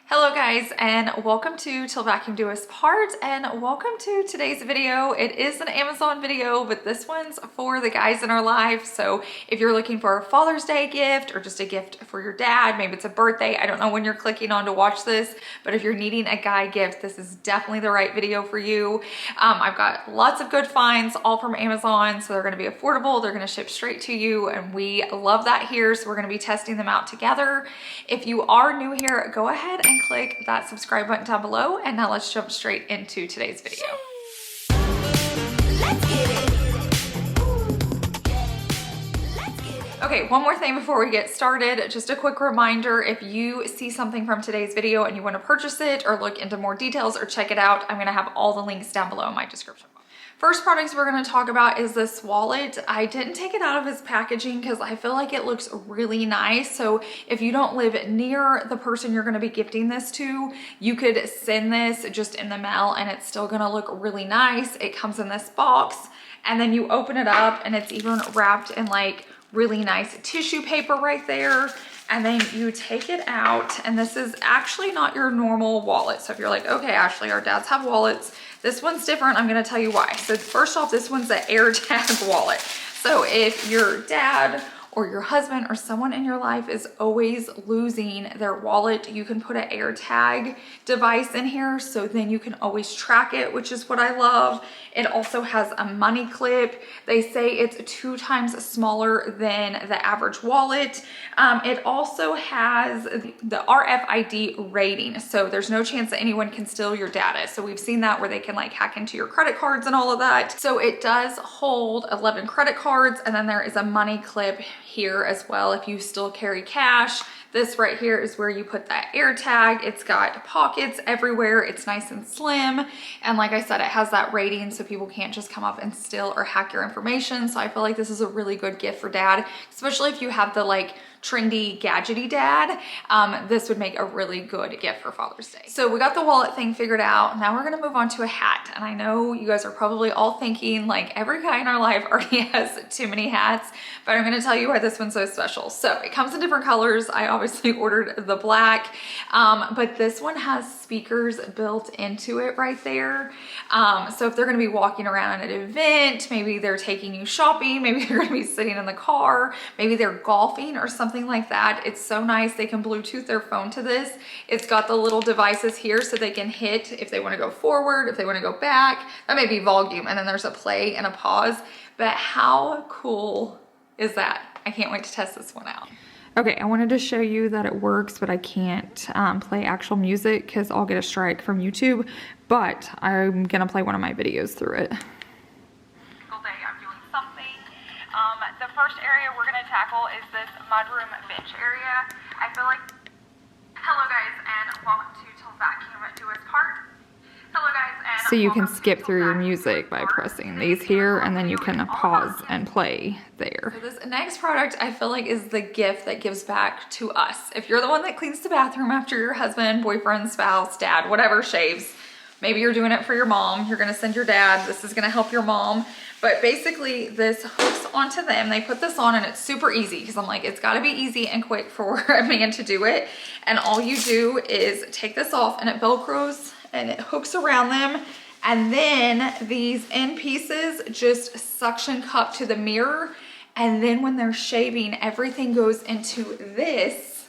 Hello guys, and welcome to Till Vacuum Do Us Part, and welcome to today's video. It is an Amazon video, but this one's for the guys in our life. So if you're looking for a Father's Day gift or just a gift for your dad, maybe it's a birthday, I don't know when you're clicking on to watch this, but if you're needing a guy gift, this is definitely the right video for you. I've got lots of good finds, all from Amazon, so they're gonna be affordable, they're gonna ship straight to you, and we love that here, so we're gonna be testing them out together. If you are new here, go ahead and click that subscribe button down below, and now let's jump straight into today's video. Let's get it. Okay, one more thing before we get started. Just a quick reminder, if you see something from today's video and you want to purchase it or look into more details or check it out, I'm going to have all the links down below in my description box. First products we're going to talk about is this wallet. I didn't take it out of its packaging because I feel like it looks really nice. So if you don't live near the person you're going to be gifting this to, you could send this just in the mail and it's still going to look really nice. It comes in this box and then you open it up and it's even wrapped in like really nice tissue paper right there. And then you take it out, and this is actually not your normal wallet. So if you're like, okay, Ashley, our dads have wallets, this one's different, I'm gonna tell you why. So first off, this one's an AirTag wallet. So if your dad or your husband or someone in your life is always losing their wallet, you can put an AirTag device in here, so then you can always track it, which is what I love. It also has a money clip. They say it's 2 times smaller than the average wallet. It also has the RFID rating, so there's no chance that anyone can steal your data. So we've seen that where they can like hack into your credit cards and all of that. So it does hold 11 credit cards, and then there is a money clip here as well if you still carry cash. This right here is where you put that AirTag. It's got pockets everywhere. It's nice and slim. And like I said, it has that rating so people can't just come up and steal or hack your information. So I feel like this is a really good gift for dad, especially if you have the like trendy gadgety dad. This would make a really good gift for Father's Day. So we got the wallet thing figured out. Now we're gonna move on to a hat. And I know you guys are probably all thinking like every guy in our life already has too many hats, but I'm gonna tell you why this one's so special. So it comes in different colors. I obviously ordered the black, but this one has speakers built into it right there. So if they're gonna be walking around at an event, maybe they're taking you shopping, maybe they're gonna be sitting in the car, maybe they're golfing or something like that. It's so nice. They can Bluetooth their phone to this. It's got the little devices here so they can hit if they want to go forward, if they want to go back. That may be volume, and then there's a play and a pause. But how cool is that? I can't wait to test this one out. Okay, I wanted to show you that it works, but I can't play actual music because I'll get a strike from YouTube, but I'm gonna play one of my videos through it. The first area we're gonna tackle is this mudroom bench area. I feel like, hello guys, and welcome to Till Vacuum Do Us Part. Hello guys, and so you can skip through your music by pressing these here, and then you can pause and play there. So this next product I feel like is the gift that gives back to us. If you're the one that cleans the bathroom after your husband, boyfriend, spouse, dad, whatever shaves, maybe you're doing it for your mom, you're gonna send your dad, this is gonna help your mom. But basically this hooks onto them. They put this on and it's super easy because I'm like, it's gotta be easy and quick for a man to do it. And all you do is take this off and it Velcros and it hooks around them. And then these end pieces just suction cup to the mirror. And then when they're shaving, everything goes into this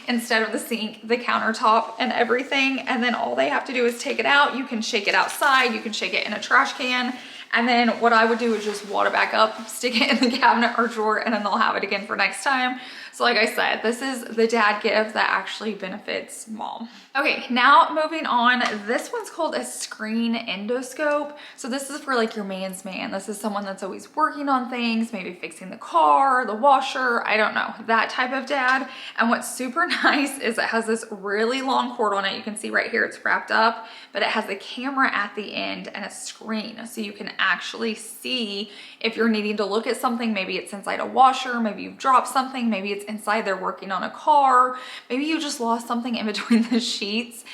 instead of the sink, the countertop and everything. And then all they have to do is take it out. You can shake it outside. You can shake it in a trash can. And then what I would do is just wad it back up, stick it in the cabinet or drawer, and then they'll have it again for next time. So like I said, this is the dad gift that actually benefits mom. Okay, now moving on. This one's called a screen endoscope. So this is for like your man's man. This is someone that's always working on things, maybe fixing the car, the washer, I don't know, that type of dad. And what's super nice is it has this really long cord on it. You can see right here, it's wrapped up, but it has the camera at the end and a screen. So you can actually see if you're needing to look at something, maybe it's inside a washer, maybe you've dropped something, maybe it's inside there working on a car. Maybe you just lost something in between the sheets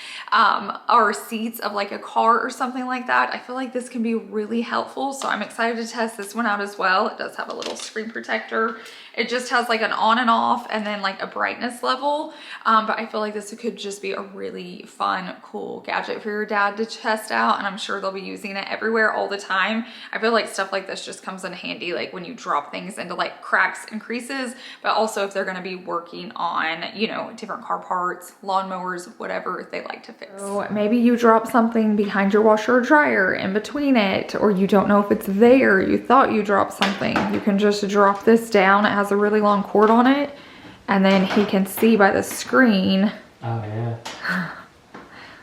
or seats of like a car or something like that. I feel like this can be really helpful. So I'm excited to test this one out as well. It does have a little screen protector. It just has like an on and off and then like a brightness level. But I feel like this could just be a really fun, cool gadget for your dad to test out. And I'm sure they'll be using it everywhere all the time. I feel like stuff like this just comes in handy, like when you drop things into like cracks and creases, but also if they're gonna be working on, you know, different car parts, lawnmowers, whatever they like to fix. So maybe you drop something behind your washer or dryer in between it, or you don't know if it's there, you thought you dropped something. You can just drop this down. It has a really long cord on it, and then he can see by the screen. Oh yeah.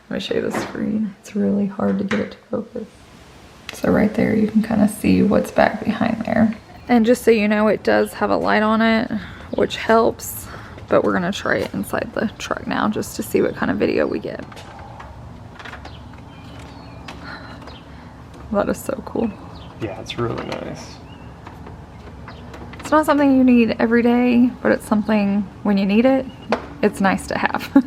Let me show you the screen. It's really hard to get it to focus. So right there, you can kind of see what's back behind there. And just so you know, it does have a light on it, which helps, but we're gonna try it inside the truck now just to see what kind of video we get. That is so cool. Yeah, it's really nice. It's not something you need every day, but it's something when you need it, it's nice to have.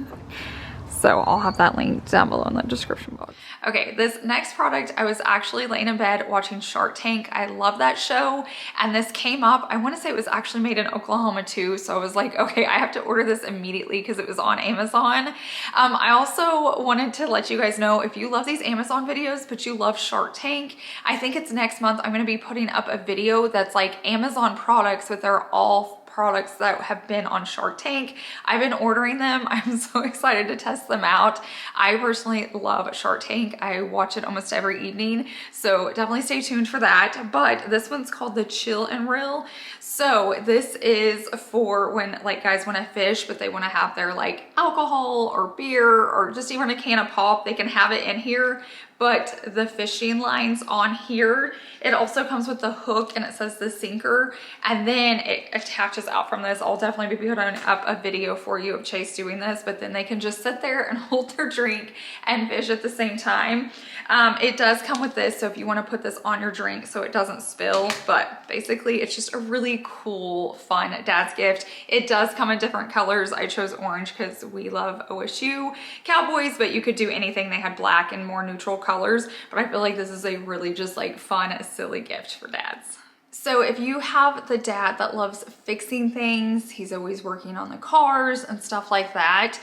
So I'll have that link down below in the description box. Okay, this next product, I was actually laying in bed watching Shark Tank. I love that show. And this came up, I wanna say it was actually made in Oklahoma too. So I was like, okay, I have to order this immediately because it was on Amazon. I also wanted to let you guys know, if you love these Amazon videos, but you love Shark Tank, I think it's next month, I'm gonna be putting up a video that's like Amazon products, but they're all products that have been on Shark Tank. I've been ordering them. I'm so excited to test them out. I personally love Shark Tank. I watch it almost every evening, so definitely stay tuned for that. But this one's called the Chill and Reel. So this is for when like guys want to fish, but they want to have their like alcohol or beer or just even a can of pop, they can have it in here. But the fishing line's on here. It also comes with the hook and it says the sinker, and then it attaches out from this. I'll definitely be putting up a video for you of Chase doing this, but then they can just sit there and hold their drink and fish at the same time. It does come with this, so if you want to put this on your drink so it doesn't spill, but basically it's just a really cool, fun dad's gift. It does come in different colors. I chose orange because we love OSU Cowboys, but you could do anything. They had black and more neutral colors, but I feel like this is a really just like fun, silly gift for dads. So if you have the dad that loves fixing things, he's always working on the cars and stuff like that,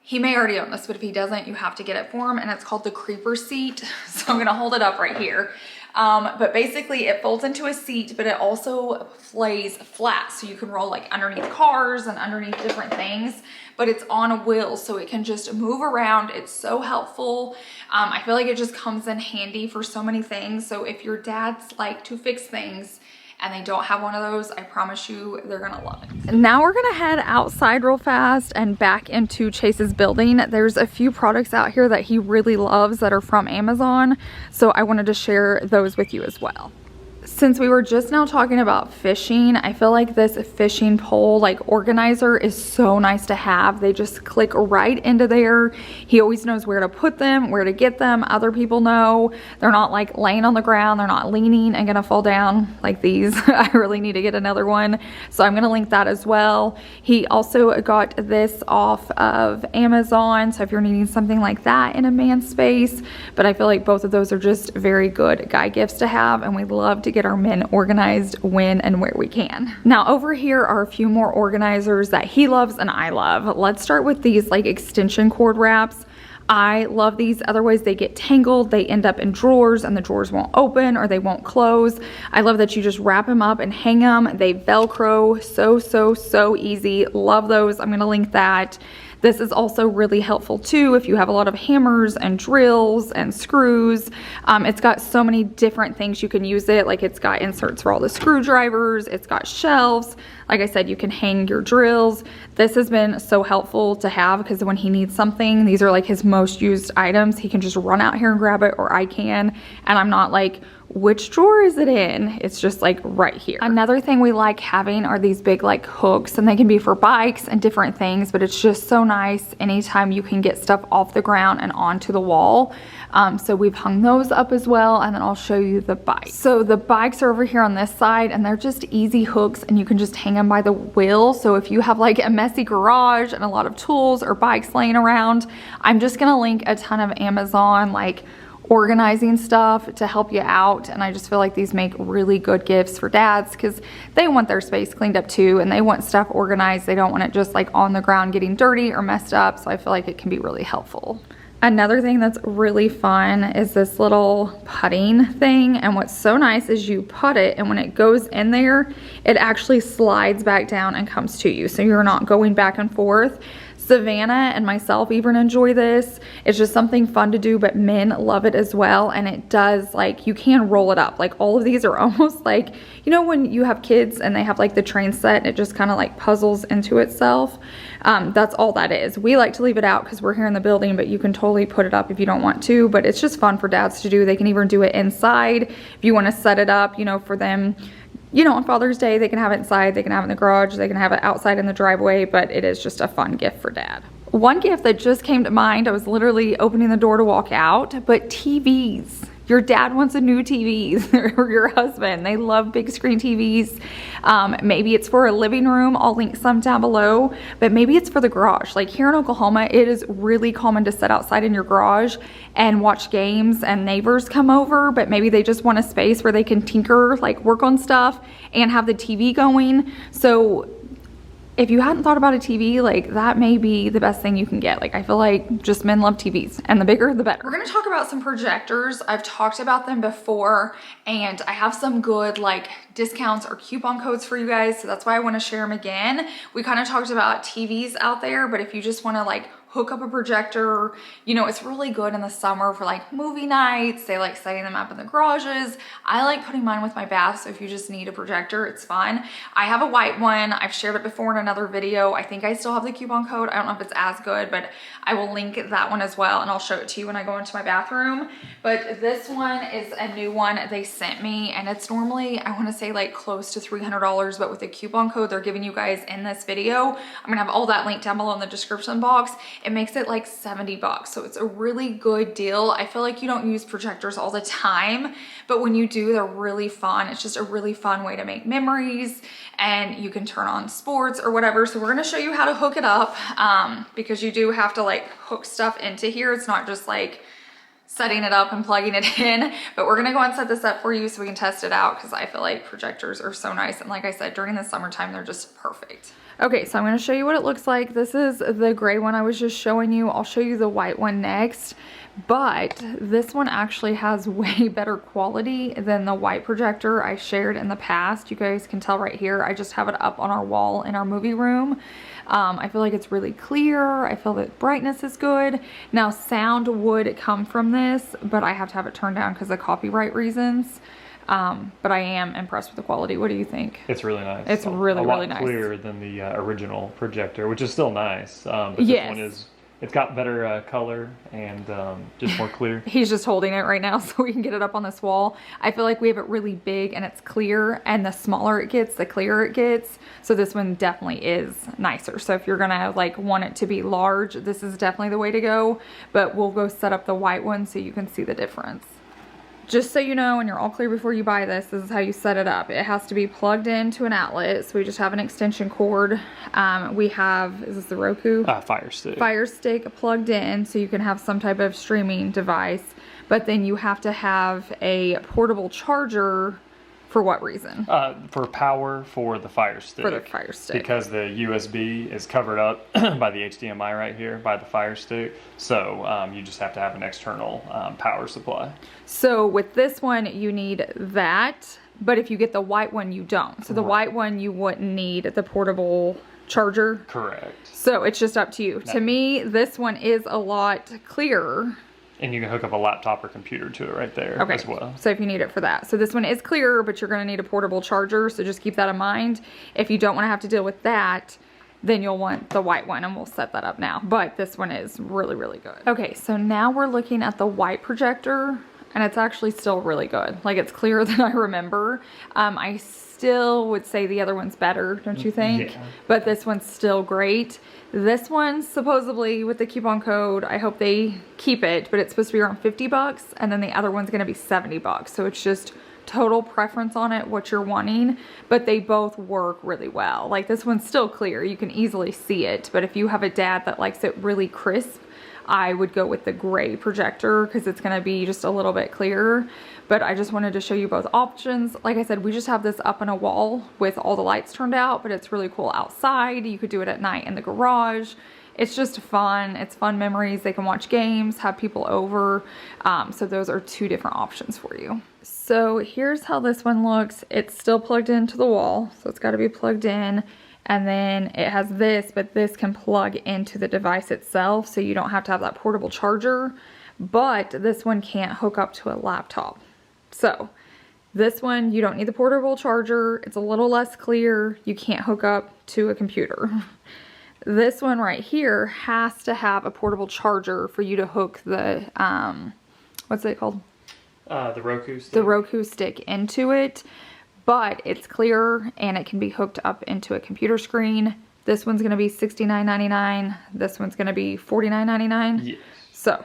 he may already own this, but if he doesn't, you have to get it for him, and it's called the creeper seat. So I'm gonna hold it up right here. But basically it folds into a seat, but it also lays flat, so you can roll like underneath cars and underneath different things, but it's on a wheel, so it can just move around. It's so helpful. I feel like it just comes in handy for so many things. So if your dads like to fix things and they don't have one of those, I promise you they're gonna love it. Now we're gonna head outside real fast and back into Chase's building. There's a few products out here that he really loves that are from Amazon, so I wanted to share those with you as well. Since we were just now talking about fishing, I feel like this fishing pole like organizer is so nice to have. They just click right into there. He always knows where to put them, where to get them. Other people know. They're not like laying on the ground. They're not leaning and gonna fall down like these. I really need to get another one, so I'm gonna link that as well. He also got this off of Amazon, so if you're needing something like that in a man space, but I feel like both of those are just very good guy gifts to have, and we love to get our men organized when and where we can. Now over here are a few more organizers that he loves and I love. Let's start with these like extension cord wraps. I love these, otherwise they get tangled, they end up in drawers and the drawers won't open or they won't close. I love that you just wrap them up and hang them. They Velcro, so easy. Love those. I'm gonna link that. This is also really helpful too if you have a lot of hammers and drills and screws. It's got so many different things you can use it. Like it's got inserts for all the screwdrivers. It's got shelves. Like I said, you can hang your drills. This has been so helpful to have because when he needs something, these are like his most used items. He can just run out here and grab it, or I can, and I'm not like which drawer is it in? It's just like right here. Another thing we like having are these big like hooks, and they can be for bikes and different things, but it's just so nice anytime you can get stuff off the ground and onto the wall. So we've hung those up as well, and then I'll show you the bikes. So the bikes are over here on this side, and they're just easy hooks, and you can just hang them by the wheel. So if you have like a messy garage and a lot of tools or bikes laying around, I'm just gonna link a ton of Amazon like organizing stuff to help you out. And I just feel like these make really good gifts for dads because they want their space cleaned up too, and they want stuff organized. They don't want it just like on the ground getting dirty or messed up. So I feel like it can be really helpful. Another thing that's really fun is this little putting thing, and what's so nice is you put it, and when it goes in there, it actually slides back down and comes to you, so you're not going back and forth. Savannah and myself even enjoy this. It's just something fun to do, but men love it as well. And it does, like, you can roll it up. Like, all of these are almost like, you know, when you have kids and they have like the train set and it just kind of like puzzles into itself. That's all that is. We like to leave it out because we're here in the building, but you can totally put it up if you don't want to. But it's just fun for dads to do. They can even do it inside if you want to set it up, you know, for them. You know, on Father's Day, they can have it inside, they can have it in the garage, they can have it outside in the driveway, but it is just a fun gift for dad. One gift that just came to mind, I was literally opening the door to walk out, but TVs. Your dad wants a new TV, or your husband. They love big screen TVs. Maybe it's for a living room. I'll link some down below, but maybe it's for the garage. Like here in Oklahoma, it is really common to sit outside in your garage and watch games, and neighbors come over, but maybe they just want a space where they can tinker, like work on stuff and have the TV going. So if you hadn't thought about a TV, like that may be the best thing you can get. Like I feel like just men love TVs, and the bigger the better. We're gonna talk about some projectors. I've talked about them before, and I have some good like discounts or coupon codes for you guys, so that's why I want to share them again. We kind of talked about TVs out there, but if you just want to like hook up a projector, you know, it's really good in the summer for like movie nights. They like setting them up in the garages. I like putting mine with my bath, so if you just need a projector, it's fun. I have a white one. I've shared it before in another video. I think I still have the coupon code. I don't know if it's as good, but I will link that one as well, and I'll show it to you when I go into my bathroom. But this one is a new one they sent me, and it's normally, I want to say like close to $300, but with the coupon code they're giving you guys in this video, I'm gonna have all that linked down below in the description box. It makes it like 70 bucks. So it's a really good deal. I feel like you don't use projectors all the time, but when you do, they're really fun. It's just a really fun way to make memories, and you can turn on sports or whatever. So we're gonna show you how to hook it up because you do have to like hook stuff into here. It's not just like setting it up and plugging it in, but we're gonna go and set this up for you so we can test it out, because I feel like projectors are so nice. And like I said, during the summertime, they're just perfect. Okay, so I'm gonna show you what it looks like. This is the gray one I was just showing you. I'll show you the white one next, but this one actually has way better quality than the white projector I shared in the past. You guys can tell right here, I just have it up on our wall in our movie room. I feel like it's really clear. I feel that brightness is good. Now sound would come from this, but I have to have it turned down because of copyright reasons. But I am impressed with the quality. What do you think? It's really nice. It's really, really nice. A lot clearer than the original projector, which is still nice. But this yes. one is, it's got better color and just more clear. He's just holding it right now so we can get it up on this wall. I feel like we have it really big and it's clear, and the smaller it gets, the clearer it gets. So this one definitely is nicer. So if you're gonna like want it to be large, this is definitely the way to go, but we'll go set up the white one so you can see the difference. Just so you know, and you're all clear before you buy this, this is how you set it up. It has to be plugged into an outlet. So we just have an extension cord. We have, is this the Roku? Fire stick. Fire stick plugged in, so you can have some type of streaming device. But then you have to have a portable charger. For what reason? For power for the Fire Stick. For the Fire Stick. Because the USB is covered up by the HDMI right here, by the Fire Stick. So you just have to have an external power supply. So with this one, you need that. But if you get the white one, you don't. So the white one, you wouldn't need the portable charger. Correct. So it's just up to you. No. To me, this one is a lot clearer. And you can hook up a laptop or computer to it right there as well. So if you need it for that. So this one is clearer, but you're going to need a portable charger. So just keep that in mind. If you don't want to have to deal with that, then you'll want the white one, and we'll set that up now. But this one is really, really good. Okay, so now we're looking at the white projector. and it's actually still really good. Like, it's clearer than I remember. I still would say the other one's better, don't you think? Yeah. But this one's still great. This one, supposedly with the coupon code, I hope they keep it, but it's supposed to be around 50 bucks, and then the other one's gonna be 70 bucks. So it's just total preference on it, what you're wanting, but they both work really well. Like, this one's still clear, you can easily see it, but if you have a dad that likes it really crisp, I would go with the gray projector because it's going to be just a little bit clearer. But I just wanted to show you both options. Like I said, we just have this up on a wall with all the lights turned out, but it's really cool outside. You could do it at night in the garage. It's just fun. It's fun memories. They can watch games, have people over. So those are two different options for you. So here's how this one looks. It's still plugged into the wall, so it's got to be plugged in. And then it has this, but this can plug into the device itself, so you don't have to have that portable charger. But this one can't hook up to a laptop. So this one, you don't need the portable charger. It's a little less clear. You can't hook up to a computer. This one right here has to have a portable charger for you to hook the, what's it called? The Roku stick. The Roku stick into it. But it's clear and it can be hooked up into a computer screen. This one's gonna be $69.99. This one's gonna be $49.99. Yes. So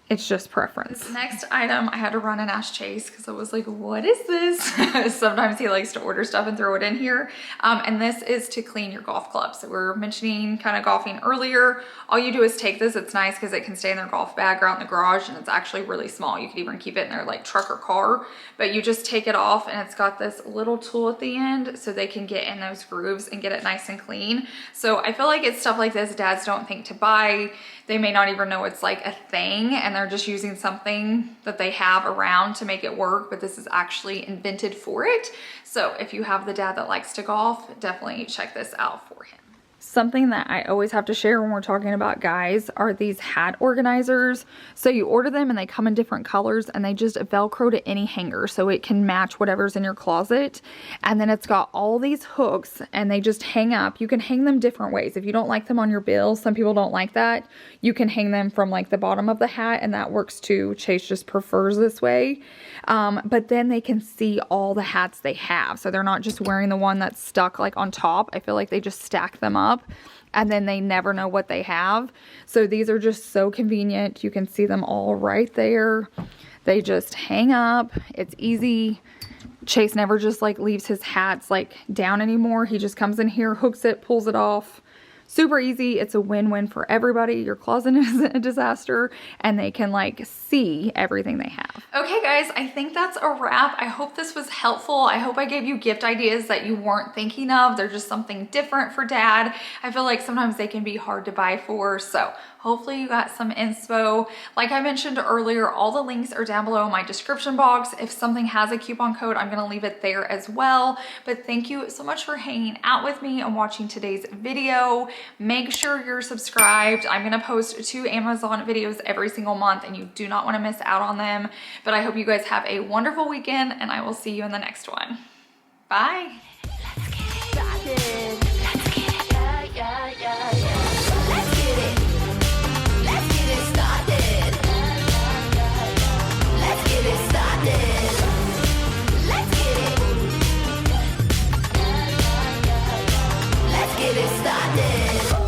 it's just preference. This next item, I had to run and ask Chase because I was like, what is this? Sometimes he likes to order stuff and throw it in here. And this is to clean your golf clubs. So we were mentioning kind of golfing earlier. All you do is take this. It's nice because it can stay in their golf bag or out in the garage, and it's actually really small. You could even keep it in their like truck or car, but you just take it off and it's got this little tool at the end so they can get in those grooves and get it nice and clean. So I feel like it's stuff like this dads don't think to buy. They may not even know it's like a thing, and they're just using something that they have around to make it work, but this is actually invented for it. So if you have the dad that likes to golf, definitely check this out for him. Something that I always have to share when we're talking about guys are these hat organizers. So you order them and they come in different colors, and they just Velcro to any hanger so it can match whatever's in your closet. And then it's got all these hooks and they just hang up. You can hang them different ways. If you don't like them on your bill, some people don't like that, you can hang them from like the bottom of the hat, and that works too. Chase just prefers this way. But then they can see all the hats they have. So they're not just wearing the one that's stuck like on top. I feel like they just stack them up, and then they never know what they have. So these are just so convenient. You can see them all right there. They just hang up. It's easy. Chase never just like leaves his hats like down anymore. He just comes in here, hooks it, pulls it off. Super easy. It's a win-win for everybody. Your closet isn't a disaster, and they can like see everything they have. Okay guys, I think that's a wrap. I hope this was helpful. I hope I gave you gift ideas that you weren't thinking of. They're just something different for dad. I feel like sometimes they can be hard to buy for, so hopefully you got some inspo. Like I mentioned earlier, all the links are down below in my description box. If something has a coupon code, I'm gonna leave it there as well. But thank you so much for hanging out with me and watching today's video. Make sure you're subscribed. I'm gonna post 2 Amazon videos every single month, and you do not wanna miss out on them. But I hope you guys have a wonderful weekend, and I will see you in the next one. Bye. Let's get it. Let's get it. Yeah, yeah, yeah, yeah. Let's get it. Let's get it started. Let's get it started. Let's get it. Let's get it started.